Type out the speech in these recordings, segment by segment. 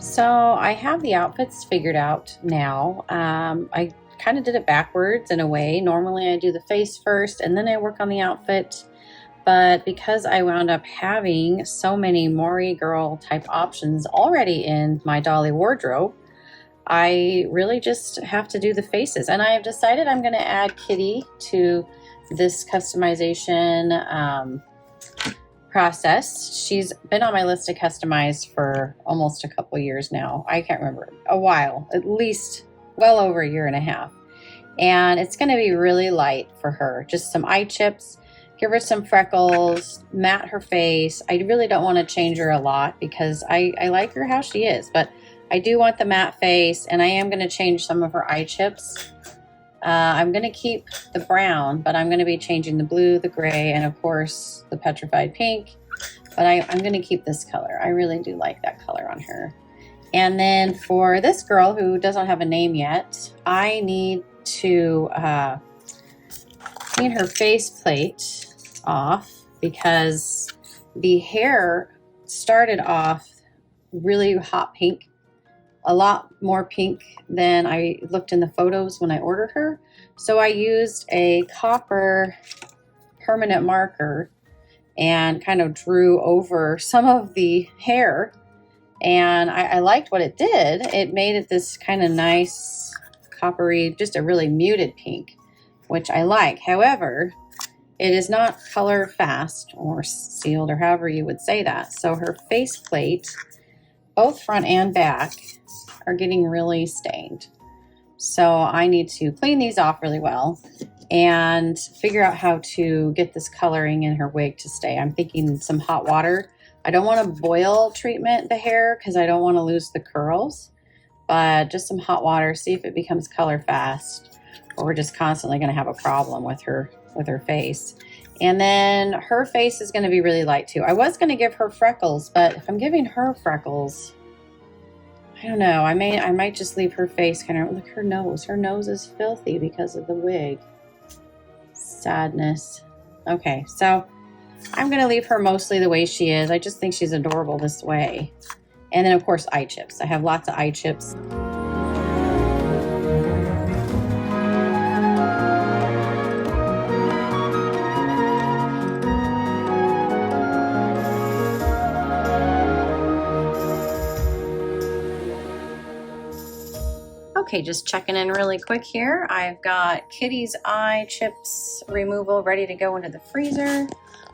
So I have the outfits figured out now. I kind of did it backwards in a way. Normally I do the face first and then I work on the outfit. But because I wound up having so many Mori girl type options already in my Dolly wardrobe, I really just have to do the faces. And I have decided I'm going to add Kitty to this customization process. She's been on my list to customize for almost a couple years now. I can't remember, a while, at least well over a year and a half. And it's going to be really light for her. Just some eye chips, give her some freckles, matte her face. I really don't want to change her a lot because I like her how she is, but I do want the matte face, and I am going to change some of her eye chips. I'm going to keep the brown, but I'm going to be changing the blue, the gray, and of course the petrified pink. But I'm going to keep this color. I really do like that color on her. And then for this girl who doesn't have a name yet, I need to clean her faceplate off because the hair started off really hot pink. A lot more pink than I looked in the photos when I ordered her. So I used a copper permanent marker and kind of drew over some of the hair. And I liked what it did. It made it this kind of nice coppery, just a really muted pink, which I like. However, it is not color fast or sealed or however you would say that. So her faceplate, both front and back, are getting really stained. So I need to clean these off really well and figure out how to get this coloring in her wig to stay. I'm thinking some hot water. I don't want to boil treatment the hair because I don't want to lose the curls, but just some hot water, see if it becomes color fast, or we're just constantly going to have a problem with her face. And then her face is going to be really light too. I was going to give her freckles, but if I'm giving her freckles, I don't know. I might just leave her face kind of, look, her nose. Her nose is filthy because of the wig. Sadness. Okay, so I'm going to leave her mostly the way she is. I just think she's adorable this way. And then, of course, eye chips. I have lots of eye chips. Okay, just checking in really quick here. I've got Kitty's eye chips removal ready to go into the freezer.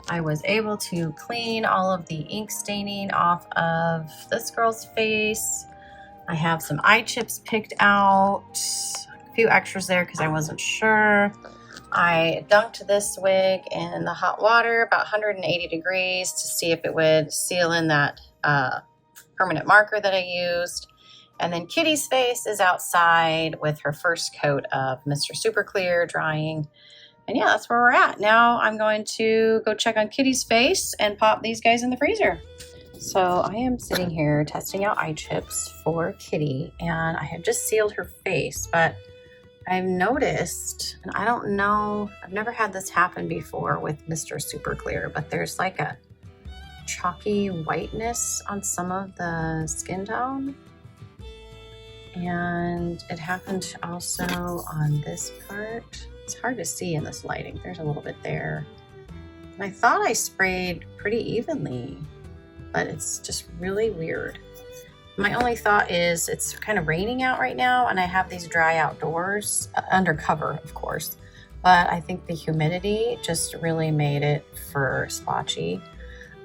I was able to clean all of the ink staining off of this girl's face. I have some eye chips picked out, a few extras there because I wasn't sure. I dunked this wig in the hot water, about 180 degrees, to see if it would seal in that permanent marker that I used. And then Kitty's face is outside with her first coat of Mr. Super Clear drying. And yeah, that's where we're at. Now I'm going to go check on Kitty's face and pop these guys in the freezer. So I am sitting here testing out eye chips for Kitty, and I have just sealed her face, but I've noticed, and I don't know, I've never had this happen before with Mr. Super Clear, but there's like a chalky whiteness on some of the skin tone. And it happened also on this part. It's hard to see in this lighting. There's a little bit there. And I thought I sprayed pretty evenly, but it's just really weird. My only thought is it's kind of raining out right now, and I have these dry outdoors, under cover, of course. But I think the humidity just really made it for splotchy.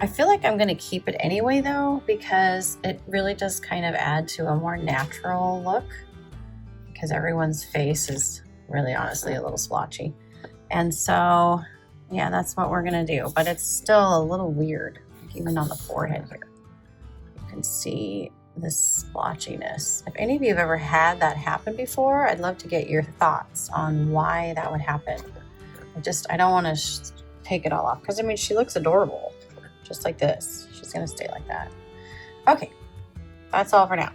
I feel like I'm going to keep it anyway, though, because it really does kind of add to a more natural look, because everyone's face is really honestly a little splotchy. And so, yeah, that's what we're going to do. But it's still a little weird, even on the forehead here. You can see this splotchiness. If any of you have ever had that happen before, I'd love to get your thoughts on why that would happen. I don't want to take it all off, because, I mean, she looks adorable. Just like this. She's going to stay like that. Okay, that's all for now.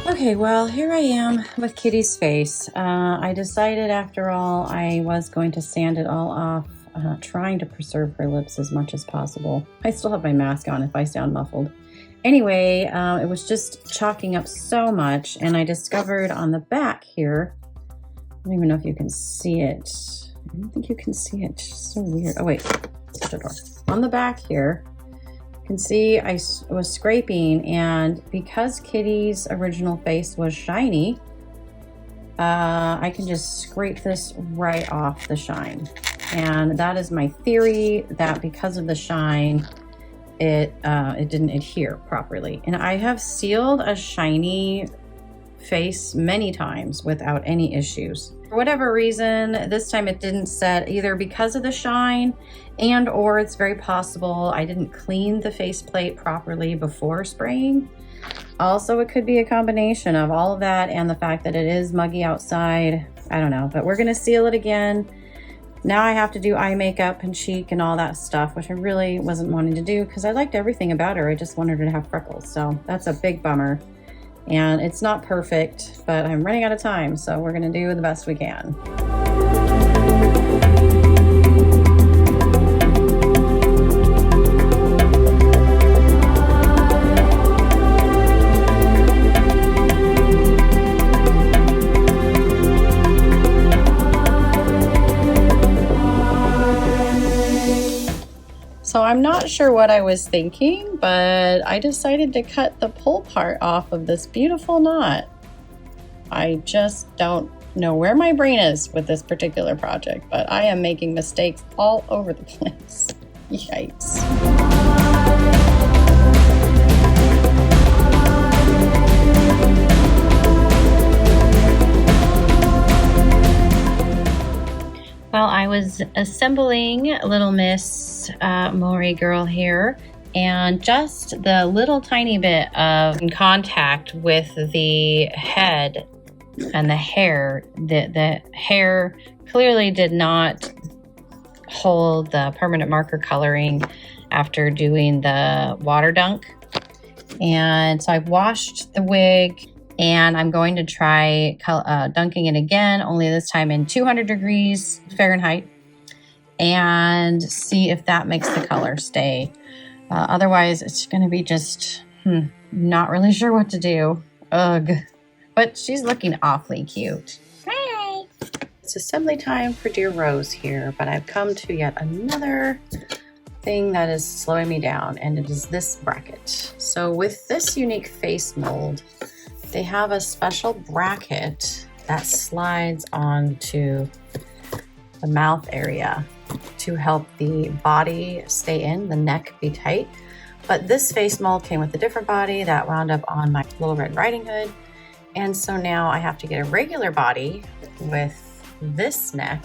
Okay, well, here I am with Kitty's face. I decided after all I was going to sand it all off trying to preserve her lips as much as possible. I still have my mask on if I sound muffled. Anyway, it was just chalking up so much, and I discovered on the back here, I don't even know if you can see it. I don't think you can see it. It's so weird. Oh wait, the door. On the back here, you can see I was scraping, and because Kitty's original face was shiny, I can just scrape this right off the shine. And that is my theory, that because of the shine, it didn't adhere properly. And I have sealed a shiny face many times without any issues. For whatever reason, this time it didn't set, either because of the shine and or it's very possible I didn't clean the faceplate properly before spraying. Also, it could be a combination of all of that and the fact that it is muggy outside. I don't know, but we're gonna seal it again. Now I have to do eye makeup and cheek and all that stuff, which I really wasn't wanting to do because I liked everything about her. I just wanted her to have freckles, so that's a big bummer. And it's not perfect, but I'm running out of time, so we're gonna do the best we can. So I'm not sure what I was thinking, but I decided to cut the pull part off of this beautiful knot. I just don't know where my brain is with this particular project, but I am making mistakes all over the place. Yikes. Well, I was assembling Little Miss Mori girl here, and just the little tiny bit of contact with the head and the hair, the hair clearly did not hold the permanent marker coloring after doing the water dunk. And so I've washed the wig, and I'm going to try dunking it again, only this time in 200 degrees Fahrenheit, and see if that makes the color stay. Otherwise, it's going to be just, not really sure what to do. Ugh. But she's looking awfully cute. Hey! It's assembly time for dear Rose here, but I've come to yet another thing that is slowing me down, and it is this bracket. So with this unique face mold, they have a special bracket that slides onto the mouth area to help the body stay in, the neck be tight. But this face mold came with a different body that wound up on my Little Red Riding Hood. And so now I have to get a regular body with this neck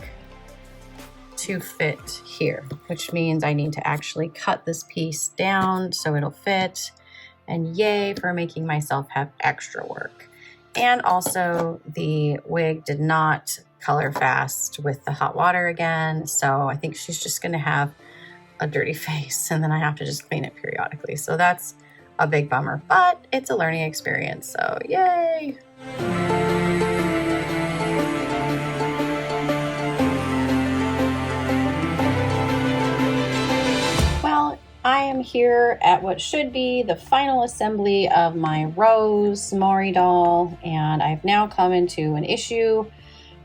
to fit here, which means I need to actually cut this piece down so it'll fit. And yay for making myself have extra work. And also the wig did not color fast with the hot water again. So I think she's just gonna have a dirty face, and then I have to just clean it periodically. So that's a big bummer, but it's a learning experience, so yay. I am here at what should be the final assembly of my Rose Mori doll, and I've now come into an issue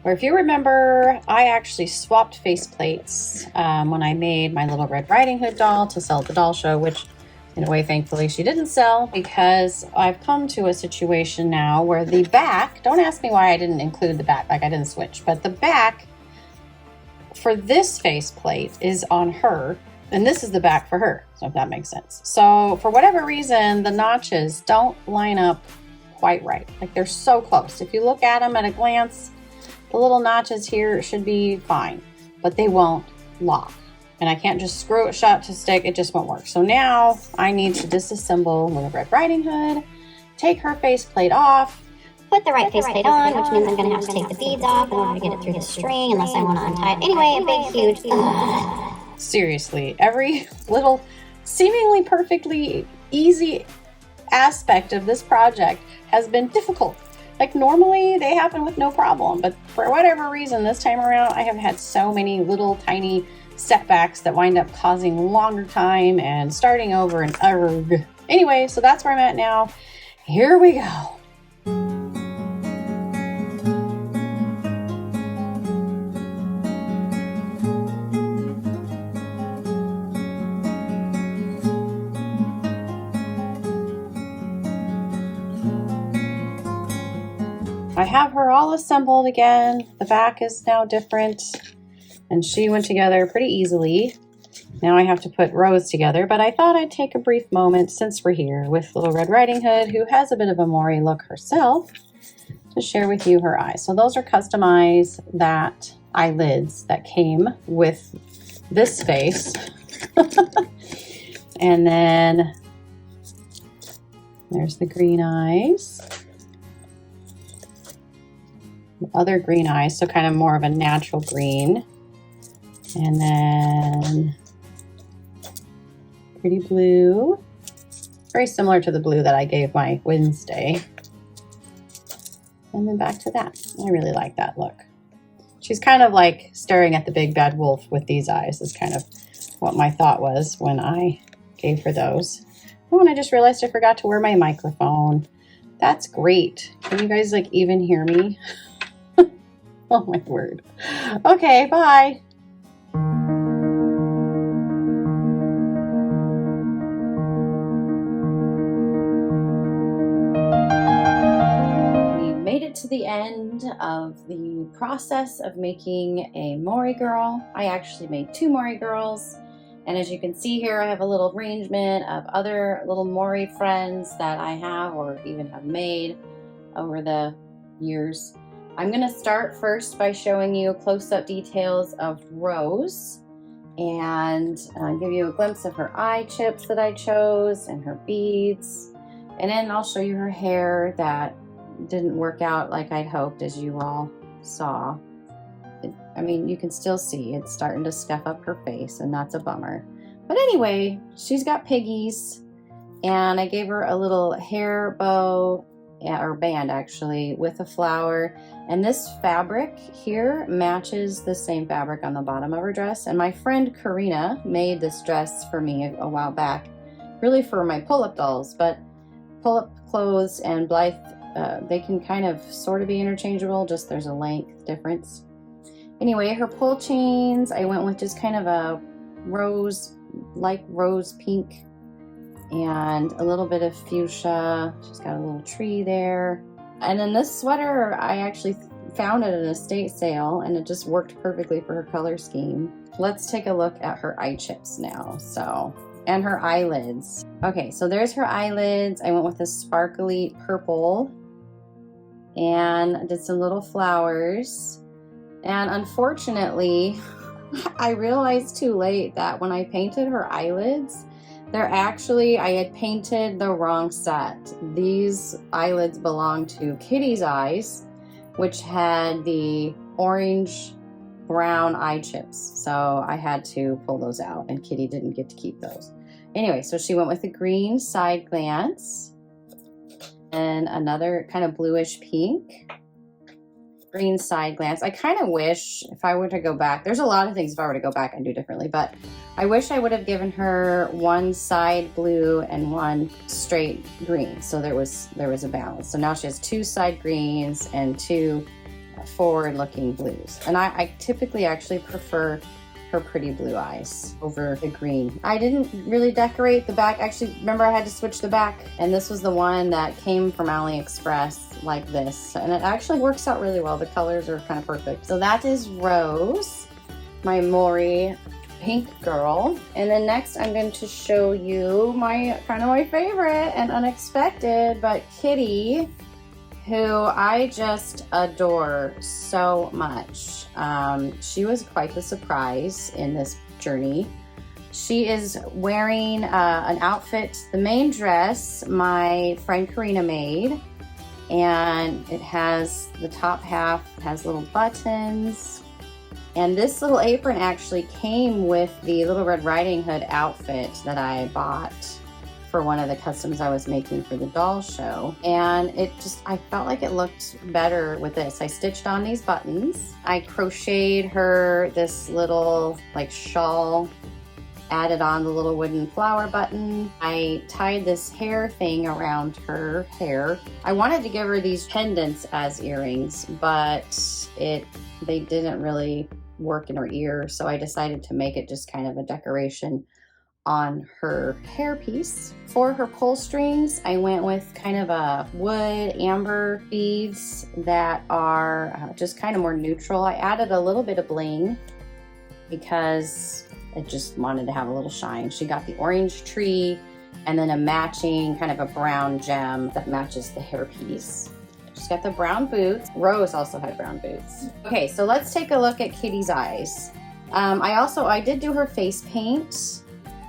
where, if you remember, I actually swapped faceplates when I made my Little Red Riding Hood doll to sell at the doll show, which in a way, thankfully, she didn't sell, because I've come to a situation now where the back, don't ask me why I didn't include the back, like I didn't switch, but the back for this faceplate is on her, and this is the back for her, so if that makes sense. So for whatever reason, the notches don't line up quite right. Like, they're so close. If you look at them at a glance, the little notches here should be fine, but they won't lock. And I can't just screw it shut to stick, it just won't work. So now I need to disassemble Little Red Riding Hood, take her faceplate off, put the right faceplate on, which means I'm going to have to take the beads off in order to get it through the string, unless I want to untie it. Anyway, a big, huge... Seriously, every little seemingly perfectly easy aspect of this project has been difficult. Like, normally they happen with no problem, but for whatever reason this time around I have had so many little tiny setbacks that wind up causing longer time and starting over and arg. Anyway, so that's where I'm at now. Here we go. I have her all assembled again. The back is now different, and she went together pretty easily. Now I have to put Rose together, but I thought I'd take a brief moment since we're here with Little Red Riding Hood, who has a bit of a Mori look herself, to share with you her eyes. So those are customized that eyelids that came with this face. And then there's the green eyes. Other green eyes, so kind of more of a natural green. And then pretty blue, very similar to the blue that I gave my Wednesday. And then back to that. I really like that look. She's kind of like staring at the big bad wolf with these eyes is kind of what my thought was when I gave her those. Oh, and I just realized I forgot to wear my microphone. That's great. Can you guys like even hear me? Oh my word. Okay, bye. We made it to the end of the process of making a Mori girl. I actually made 2 Mori girls. And as you can see here, I have a little arrangement of other little Mori friends that I have or even have made over the years. I'm going to start first by showing you close-up details of Rose and give you a glimpse of her eye chips that I chose and her beads. And then I'll show you her hair that didn't work out like I'd hoped, as you all saw. I mean, you can still see it's starting to scuff up her face, and that's a bummer. But anyway, she's got piggies, and I gave her a little hair bow, or band actually, with a flower. And this fabric here matches the same fabric on the bottom of her dress. And my friend Karina made this dress for me a while back, really for my pull-up dolls. But pull-up clothes and Blythe, they can kind of sort of be interchangeable, just there's a length difference. Anyway, her pull chains, I went with just kind of a rose, like rose pink, and a little bit of fuchsia. She's got a little tree there. And then this sweater, I actually found it at an estate sale, and it just worked perfectly for her color scheme. Let's take a look at her eye chips now. And her eyelids. Okay, so there's her eyelids. I went with a sparkly purple and did some little flowers. And unfortunately, I realized too late that when I painted her eyelids, I had painted the wrong set. These eyelids belong to Kitty's eyes, which had the orange brown eye chips. So I had to pull those out, and Kitty didn't get to keep those. Anyway, so she went with a green side glance and another kind of bluish pink. Green side glance. I kind of wish if I were to go back, there's a lot of things if I were to go back and do differently, but I wish I would have given her one side blue and one straight green. So there was a balance. So now she has 2 side greens and 2 forward looking blues. And I typically actually prefer her pretty blue eyes over the green. I didn't really decorate the back. Actually, remember I had to switch the back, and this was the one that came from AliExpress like this. And it actually works out really well. The colors are kind of perfect. So that is Rose, my Mori pink girl. And then next I'm going to show you my favorite and unexpected, but Kitty, who I just adore so much. She was quite the surprise in this journey. She is wearing an outfit, the main dress my friend Karina made, and it has the top half, it has little buttons, and this little apron actually came with the Little Red Riding Hood outfit that I bought for one of the customs I was making for the doll show. And I felt like it looked better with this. I stitched on these buttons. I crocheted her this little like shawl, added on the little wooden flower button. I tied this hair thing around her hair. I wanted to give her these pendants as earrings, but they didn't really work in her ear, so I decided to make it just kind of a decoration on her hairpiece. For her pull strings, I went with kind of a wood amber beads that are just kind of more neutral. I added a little bit of bling because I just wanted to have a little shine. She got the orange tree and then a matching kind of a brown gem that matches the hairpiece. She's got the brown boots. Rose also had brown boots. Okay, so let's take a look at Kitty's eyes. I did do her face paint.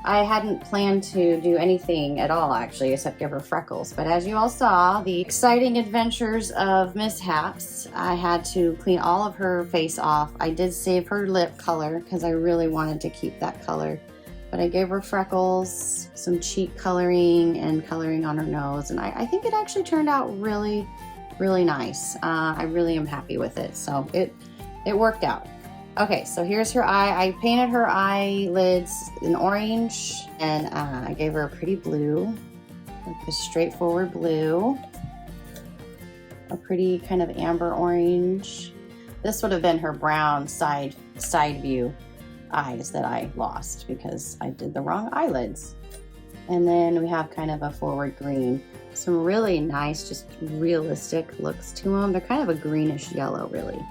I hadn't planned to do anything at all, actually, except give her freckles. But as you all saw, the exciting adventures of mishaps, I had to clean all of her face off. I did save her lip color because I really wanted to keep that color. But I gave her freckles, some cheek coloring, and coloring on her nose. And I think it actually turned out really, really nice. I really am happy with it. So it worked out. Okay, so here's her eye. I painted her eyelids in orange, and I gave her a pretty blue, like a straightforward blue, a pretty kind of amber orange. This would have been her brown side view eyes that I lost because I did the wrong eyelids. And then we have kind of a forward green. Some really nice, just realistic looks to them. They're kind of a greenish yellow, really.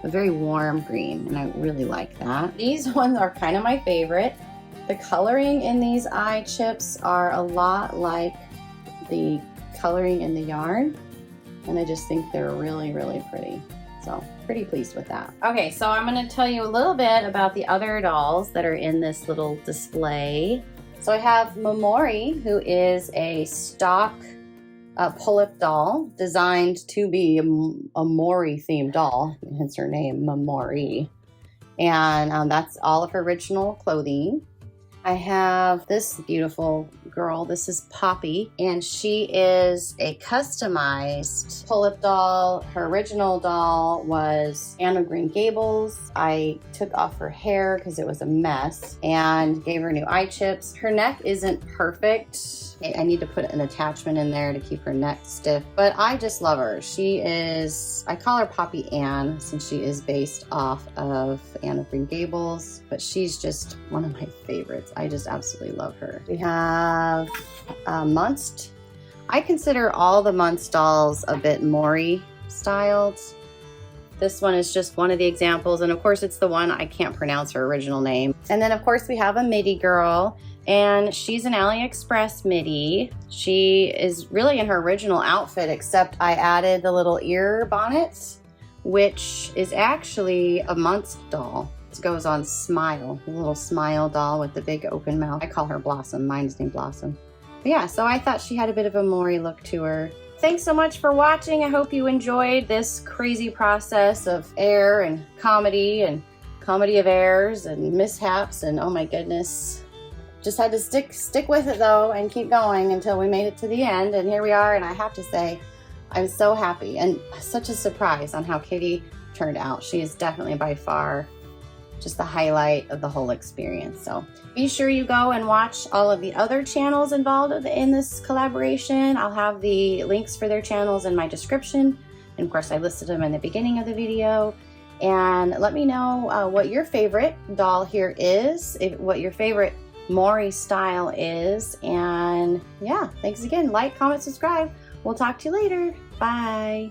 A very warm green, and I really like that. These ones are kind of my favorite. The coloring in these eye chips are a lot like the coloring in the yarn, and I just think they're really, really pretty. So pretty pleased with that. Okay, so I'm going to tell you a little bit about the other dolls that are in this little display. So I have Mori, who is a stock pull-up doll designed to be a Mori themed doll, hence her name, Mori. And that's all of her original clothing. I have this beautiful girl. This is Poppy, and she is a customized pull-up doll. Her original doll was Anne of Green Gables. I took off her hair because it was a mess and gave her new eye chips. Her neck isn't perfect. I need to put an attachment in there to keep her neck stiff, but I just love her. I call her Poppy Anne since she is based off of Anne of Green Gables, but she's just one of my favorites. I just absolutely love her. We have Munst. I consider all the Munst dolls a bit Mori styled. This one is just one of the examples, and of course it's the one I can't pronounce her original name. And then of course we have a midi girl, and she's an AliExpress midi. She is really in her original outfit, except I added the little ear bonnets, which is actually a Munst doll. This goes on Smile, the little smile doll with the big open mouth. I call her Blossom. Mine's named Blossom. But yeah, so I thought she had a bit of a Mori look to her. Thanks so much for watching. I hope you enjoyed this crazy process of air and comedy of errors and mishaps, and oh my goodness. Just had to stick with it though and keep going until we made it to the end, and here we are. And I have to say, I'm so happy and such a surprise on how Kitty turned out. She is definitely by far just the highlight of the whole experience. So be sure you go and watch all of the other channels involved in this collaboration. I'll have the links for their channels in my description. And of course I listed them in the beginning of the video. And let me know what your favorite doll here is, what your favorite Mori style is. And yeah, thanks again. Like, comment, subscribe. We'll talk to you later. Bye.